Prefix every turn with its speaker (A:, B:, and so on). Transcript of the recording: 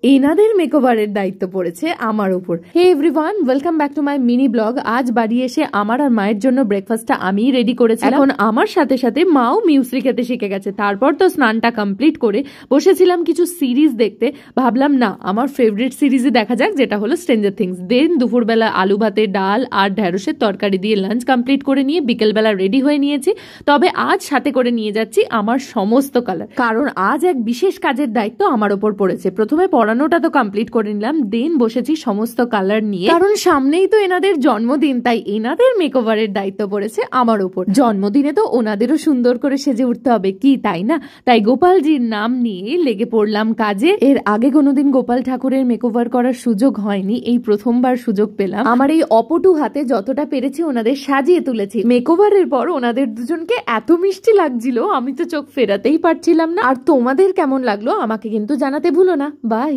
A: এনাদের মেকওভারের দায়িত্ব পড়েছে আমার উপর। Hey everyone, welcome back to my mini blog. আজ বাড়ি এসে আমার আর মায়ের জন্য ব্রেকফাস্টটা আমিই রেডি করেছি। এখন আমার সাথে সাথে মাও মিউসলি খেতে শিখে গেছে। তারপর তো স্নানটা কমপ্লিট করে বসেছিলাম কিছু সিরিজ দেখতে। ভাবলাম না, আমার ফেভারিট সিরিজে দেখা যাক, যেটা হলো স্ট্রেঞ্জার থিংস। দেন দুপুরবেলা আলু ভাতে ডাল আর ঢেঁড়সের তরকারি দিয়ে লাঞ্চ কমপ্লিট করে নিয়ে বিকেলবেলা রেডি হয়ে নিয়েছি। তবে আজ সাথে করে নিয়ে যাচ্ছি আমার সমস্ত কালার, কারণ আজ এক বিশেষ কাজের দায়িত্ব আমার ওপর পড়েছে। প্রথমে পড়ানোটা তো কমপ্লিট করে নিলাম, দেন বসেছি সমস্ত কালার নিয়ে, কারণ সামনেই তো এনাদের জন্মদিন, তাই এনাদের মেকওভারের দায়িত্ব পড়েছে আমার উপর। জন্মদিনে তো ওনাদেরও সুন্দর করে সেজে উঠতে হবে, কি তাই না? তাই গোপালজির নাম নিয়ে লেগে পড়লাম কাজে। এর আগে কোনোদিন গোপাল ঠাকুরের মেকওভার করার সুযোগ হয়নি, এই প্রথমবার সুযোগ পেলাম। আমার এই অপটু হাতে যতটা পেরেছি ওনাদের সাজিয়ে তুলেছি। মেকওভারের পর ওনাদের দুজনকে এত মিষ্টি লাগছিল, আমি তো চোখ ফেরাতেই পারছিলাম না। আর তোমাদের কেমন লাগলো আমাকে কিন্তু জানাতে ভুলো না। বাই।